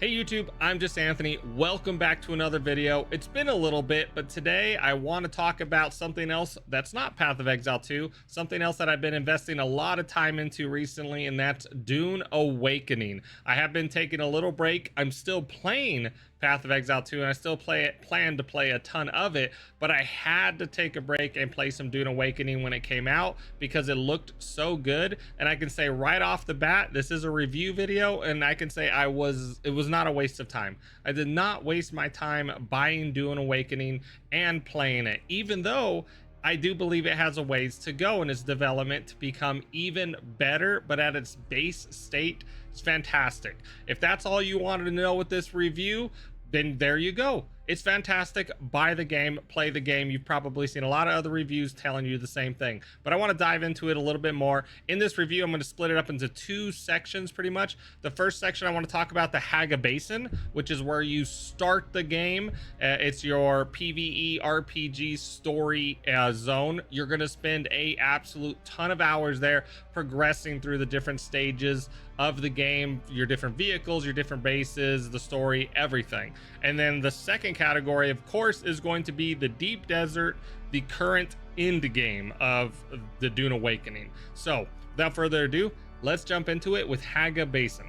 Hey YouTube, I'm just Anthony. Welcome back to another video. It's been a little bit, but today I want to talk about something else that's not Path of Exile 2, something else that I've been investing a lot of time into recently, and that's Dune Awakening. I have been taking a little break. I'm still playing Path of Exile 2, and I still plan to play a ton of it, but I had to take a break and play some Dune Awakening when it came out because it looked so good. And I can say right off the bat, this is a review video, and I can say it was not a waste of time. I did not waste my time buying Dune Awakening and playing it, even though I do believe it has a ways to go in its development to become even better, but at its base state, it's fantastic. If that's all you wanted to know with this review, then there you go. It's fantastic. Buy the game, play the game. You've probably seen a lot of other reviews telling you the same thing, but I want to dive into it a little bit more. In this review, I'm going to split it up into two sections pretty much. The first section, I want to talk about the Haga Basin, which is where you start the game. It's your PvE RPG story zone. You're going to spend a absolute ton of hours there progressing through the different stages of the game, your different vehicles, your different bases, the story, everything. And then the second category, of course, is going to be the deep desert, the current end game of the Dune Awakening. So without further ado, let's jump into it with Haga Basin.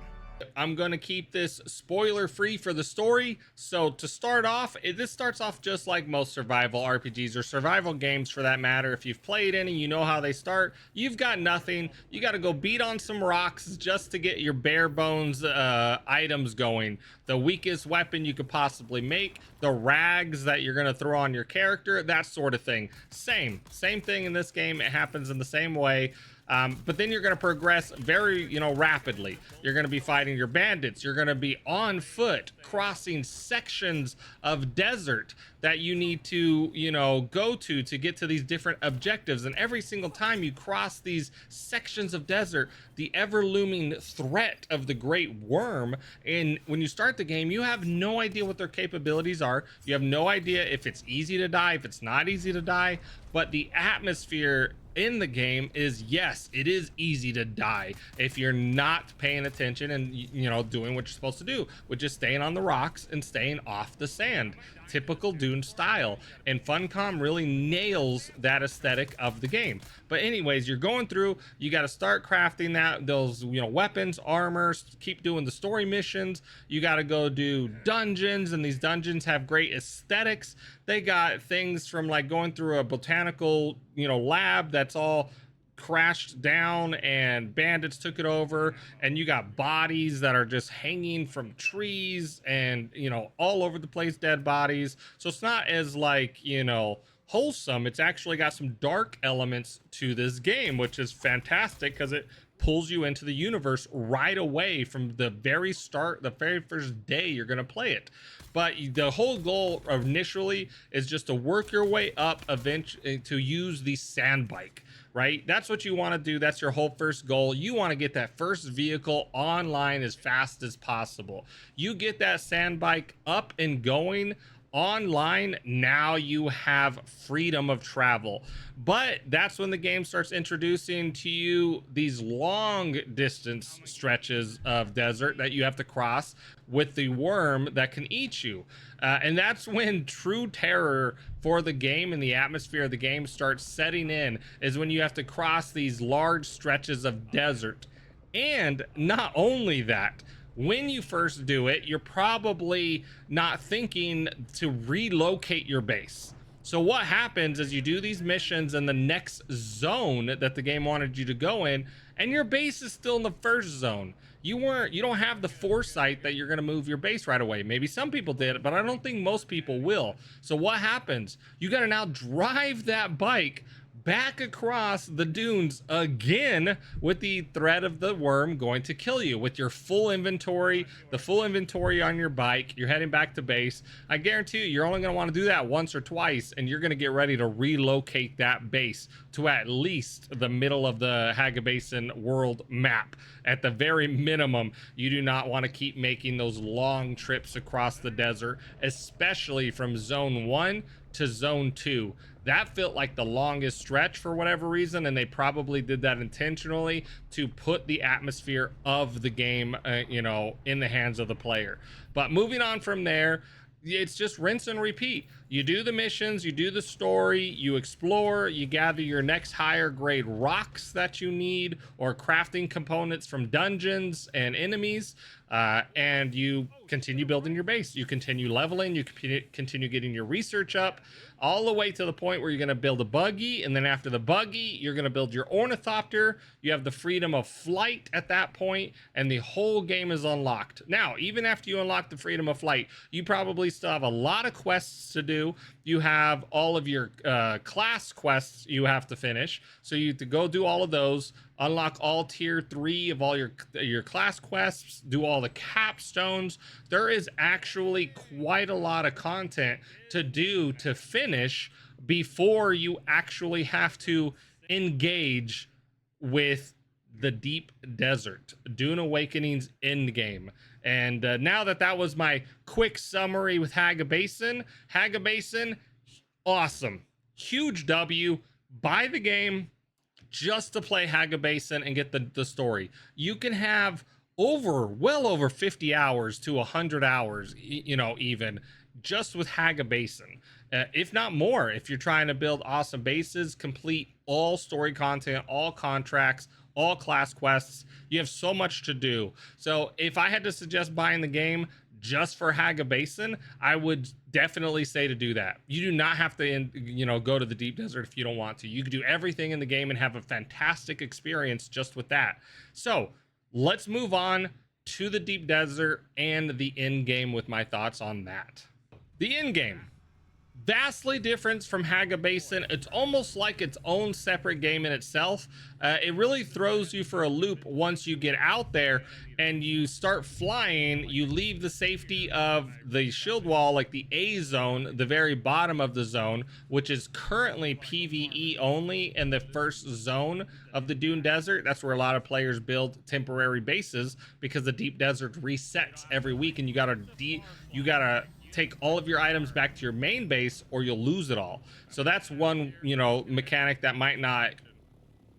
I'm going to keep this spoiler free for the story. So to start off, this starts off just like most survival RPGs or survival games for that matter. If you've played any, you know how they start. You've got nothing. You got to go beat on some rocks just to get your bare bones items going. The weakest weapon you could possibly make, the rags that you're going to throw on your character, that sort of thing. Same thing in this game. It happens in the same way. But then you're going to progress very, rapidly. You're going to be fighting your bandits. You're going to be on foot, crossing sections of desert that you need to, go to get to these different objectives. And every single time you cross these sections of desert, the ever looming threat of the great worm. And when you start the game, you have no idea what their capabilities are. You have no idea if it's easy to die, if it's not easy to die, but the atmosphere in the game is, yes, it is easy to die if you're not paying attention and doing what you're supposed to do, which is staying on the rocks and staying off the sand. Typical Dune style, and Funcom really nails that aesthetic of the game. But anyways, you're going through, you got to start crafting those weapons, armors, keep doing the story missions. You got to go do dungeons, and these dungeons have great aesthetics. They got things from like going through a botanical lab that's all crashed down and bandits took it over, and you got bodies that are just hanging from trees and all over the place, dead bodies. So it's not as like wholesome. It's actually got some dark elements to this game, which is fantastic because it pulls you into the universe right away from the very start, the very first day you're going to play it. But the whole goal initially is just to work your way up eventually to use the sand bike, right? That's what you want to do. That's your whole first goal. You want to get that first vehicle online as fast as possible. You get that sand bike up and going online, now you have freedom of travel. But that's when the game starts introducing to you these long distance stretches of desert that you have to cross with the worm that can eat you. And that's when true terror for the game and the atmosphere of the game starts setting in, is when you have to cross these large stretches of desert. And not only that, when you first do it, you're probably not thinking to relocate your base. So what happens is you do these missions in the next zone that the game wanted you to go in, and your base is still in the first zone. You don't have the foresight that you're going to move your base right away. Maybe some people did, but I don't think most people will. So what happens? You got to now drive that bike back across the dunes again with the threat of the worm going to kill you with your full inventory, the full inventory on your bike. You're heading back to base. I guarantee you're only going to want to do that once or twice, and you're going to get ready to relocate that base to at least the middle of the Haga Basin world map. At the very minimum, you do not want to keep making those long trips across the desert, especially from zone 1 to zone 2. That felt like the longest stretch for whatever reason, and they probably did that intentionally to put the atmosphere of the game, in the hands of the player. But moving on from there, it's just rinse and repeat. You do the missions, you do the story, you explore, you gather your next higher grade rocks that you need, or crafting components from dungeons and enemies, and you continue building your base. You continue leveling, you continue getting your research up, all the way to the point where you're going to build a buggy, and then after the buggy, you're going to build your ornithopter. You have the freedom of flight at that point, and the whole game is unlocked. Now, even after you unlock the freedom of flight, you probably still have a lot of quests to do. You have all of your class quests you have to finish, so you have to go do all of those, unlock all tier 3 of all your class quests, do all the capstones. There is actually quite a lot of content to do to finish before you actually have to engage with the deep desert, Dune Awakening's end game. And now that was my quick summary with Haga Basin, awesome, huge W. Buy the game just to play Haga Basin and get the story. You can have well over 50 hours to 100 hours, even just with Haga Basin, if not more, if you're trying to build awesome bases, complete all story content, all contracts, all class quests. You have so much to do. So if I had to suggest buying the game just for Haga Basin, I would definitely say to do that. You do not have to, go to the deep desert if you don't want to. You can do everything in the game and have a fantastic experience just with that. So let's move on to the deep desert and the end game with my thoughts on that. The end game, vastly different from Haga Basin. It's almost like its own separate game in itself. It really throws you for a loop once you get out there and you start flying. You leave the safety of the shield wall, like the A zone, the very bottom of the zone, which is currently PvE only in the first zone of the Dune Desert. That's where a lot of players build temporary bases, because the deep desert resets every week, and you gotta take all of your items back to your main base or you'll lose it all. So that's one, mechanic that might not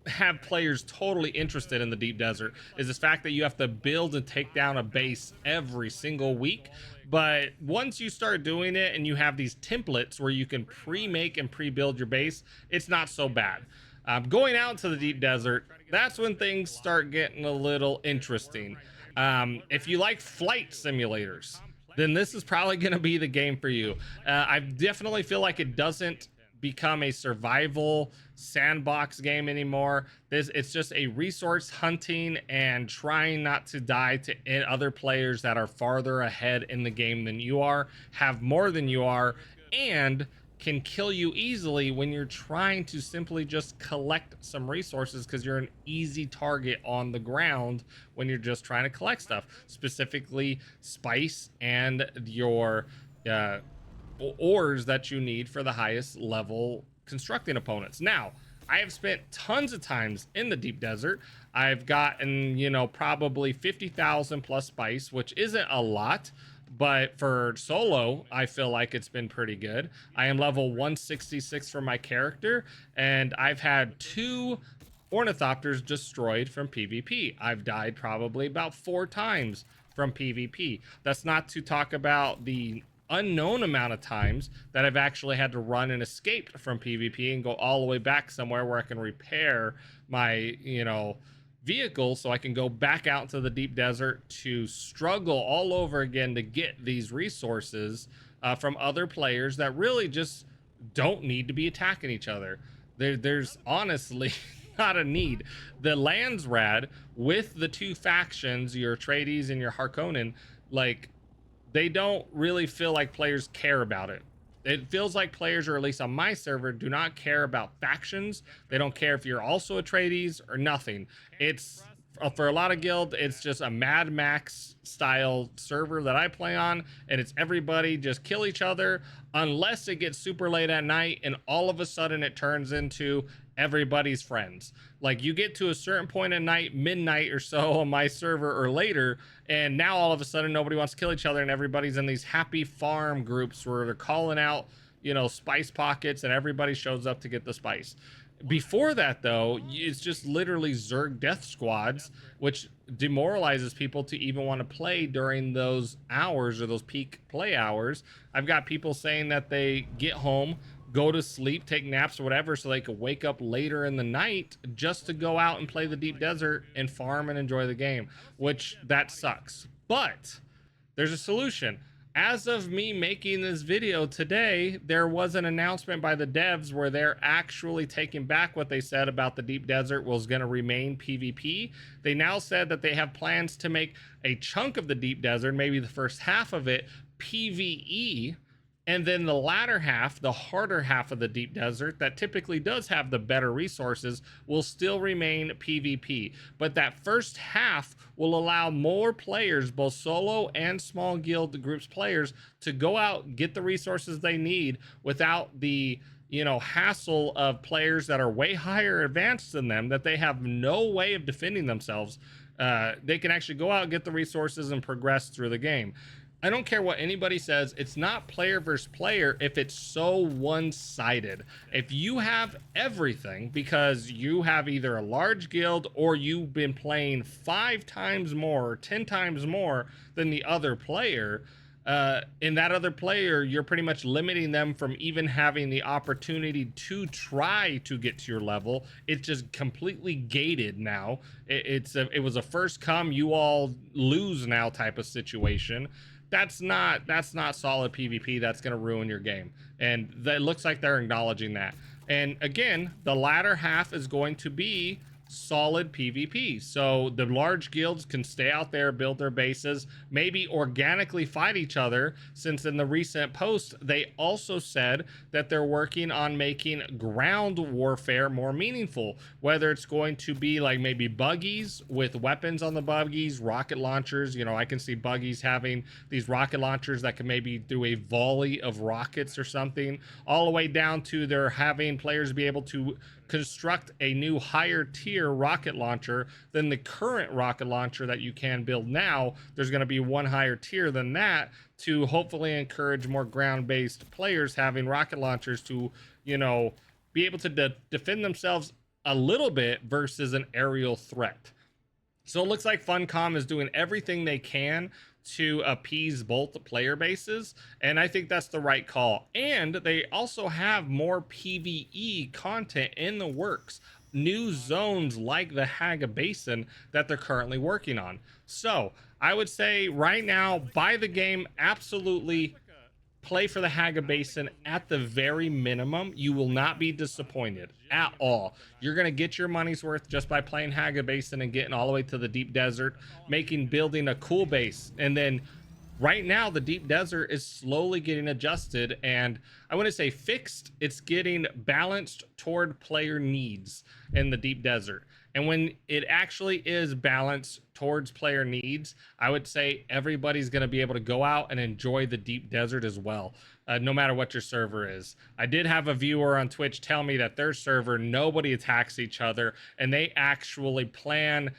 have players totally interested in the deep desert, is this fact that you have to build and take down a base every single week. But once you start doing it and you have these templates where you can pre-make and pre-build your base, it's not so bad. Going out to the deep desert, that's when things start getting a little interesting. If you like flight simulators, then this is probably going to be the game for you. I definitely feel like it doesn't become a survival sandbox game anymore. It's just a resource hunting and trying not to die to other players that are farther ahead in the game than you are, have more than you are, and can kill you easily when you're trying to simply just collect some resources, because you're an easy target on the ground when you're just trying to collect stuff, specifically spice and your ores that you need for the highest level constructing opponents. Now, I have spent tons of times in the deep desert. I've gotten, probably 50,000 plus spice, which isn't a lot, but for solo, I feel like it's been pretty good. I am level 166 for my character, and I've had 2 ornithopters destroyed from PvP. I've died probably about 4 times from PvP. That's not to talk about the unknown amount of times that I've actually had to run and escape from PvP and go all the way back somewhere where I can repair my, vehicle, so I can go back out into the deep desert to struggle all over again to get these resources from other players that really just don't need to be attacking each other. There's honestly not a need. The land's rad with the 2 factions, your Atreides and your Harkonnen, like, they don't really feel like players care about it. It feels like players, or at least on my server, do not care about factions. They don't care if you're also Atreides or nothing. It's, for a lot of guild, it's just a Mad Max style server that I play on, and it's everybody just kill each other unless it gets super late at night and all of a sudden it turns into everybody's friends. Like, you get to a certain point at night, midnight or so on my server or later, and now all of a sudden nobody wants to kill each other and everybody's in these happy farm groups where they're calling out spice pockets, and everybody shows up to get the spice. Before that, though, it's just literally Zerg death squads, which demoralizes people to even want to play during those hours or those peak play hours. I've got people saying that they get home, go to sleep, take naps or whatever, so they could wake up later in the night just to go out and play the deep desert and farm and enjoy the game, which that sucks. But there's a solution. As of me making this video today, there was an announcement by the devs where they're actually taking back what they said about the deep desert was going to remain PvP. They now said that they have plans to make a chunk of the deep desert, maybe the first half of it, PvE, and then the latter half, the harder half of the deep desert that typically does have the better resources, will still remain PvP. But that first half will allow more players, both solo and small guild groups players, to go out, get the resources they need without the hassle of players that are way higher advanced than them, that they have no way of defending themselves. They can actually go out, get the resources, and progress through the game. I don't care what anybody says, it's not player versus player if it's so one-sided. If you have everything because you have either a large guild or you've been playing 5 times more or 10 times more than the other player, in that other player, you're pretty much limiting them from even having the opportunity to try to get to your level. It's just completely gated now. It was a first come, you all lose now type of situation. That's not solid PvP. That's going to ruin your game. And it looks like they're acknowledging that. And again, the latter half is going to be solid PvP. So the large guilds can stay out there, build their bases, maybe organically fight each other, since in the recent post, they also said that they're working on making ground warfare more meaningful, whether it's going to be like maybe buggies with weapons on the buggies, rocket launchers. I can see buggies having these rocket launchers that can maybe do a volley of rockets or something, all the way down to they're having players be able to construct a new higher tier rocket launcher than the current rocket launcher that you can build now. There's going to be one higher tier than that to hopefully encourage more ground-based players having rocket launchers to, be able to defend themselves a little bit versus an aerial threat. So it looks like Funcom is doing everything they can to appease both the player bases, and I think that's the right call. And they also have more PvE content in the works, new zones like the Haga Basin that they're currently working on. So I would say right now, buy the game, absolutely play for the Haga Basin at the very minimum. You will not be disappointed at all. You're going to get your money's worth just by playing Haga Basin and getting all the way to the deep desert, building a cool base. And then right now, the deep desert is slowly getting adjusted, and I wouldn't say fixed, it's getting balanced toward player needs in the deep desert. And when it actually is balanced towards player needs, I would say everybody's going to be able to go out and enjoy the deep desert as well, no matter what your server is. I did have a viewer on Twitch tell me that their server, nobody attacks each other, and they actually plan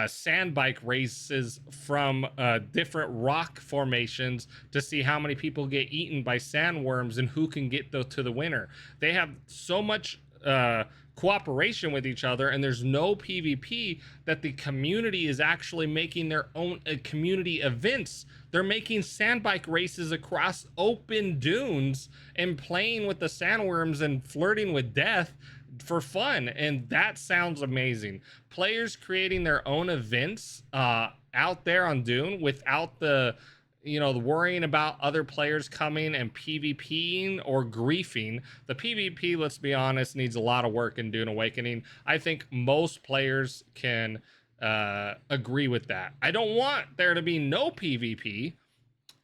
sand bike races from different rock formations to see how many people get eaten by sandworms and who can get to the winner. They have so much cooperation with each other, and there's no PvP, that the community is actually making their own community events. They're making sand bike races across open dunes and playing with the sandworms and flirting with death for fun, and that sounds amazing. Players creating their own events out there on Dune without the the worrying about other players coming and PvPing or griefing. The PvP, let's be honest, needs a lot of work in Dune Awakening. I think most players can agree with that. I don't want there to be no PvP.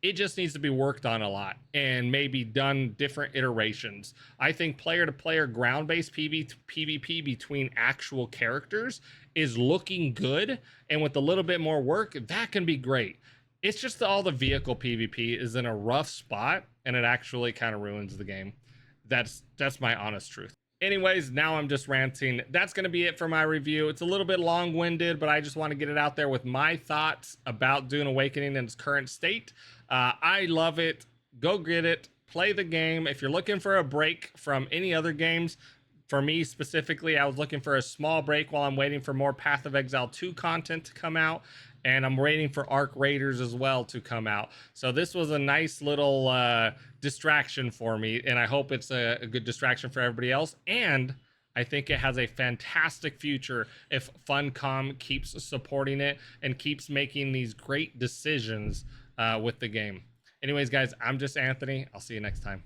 It just needs to be worked on a lot and maybe done different iterations. I think player-to-player ground-based PvP between actual characters is looking good, and with a little bit more work, that can be great. It's just all the vehicle PvP is in a rough spot, and it actually kind of ruins the game. That's my honest truth. Anyways, now I'm just ranting. That's going to be it for my review. It's a little bit long-winded, but I just want to get it out there with my thoughts about Dune Awakening in its current state. I love it. Go get it. play the game. If you're looking for a break from any other games, for me specifically, I was looking for a small break while I'm waiting for more Path of Exile 2 content to come out, and I'm waiting for Arc Raiders as well to come out. So this was a nice little distraction for me, and I hope it's a good distraction for everybody else. And I think it has a fantastic future if Funcom keeps supporting it and keeps making these great decisions with the game. Anyways, guys, I'm just Anthony. I'll see you next time.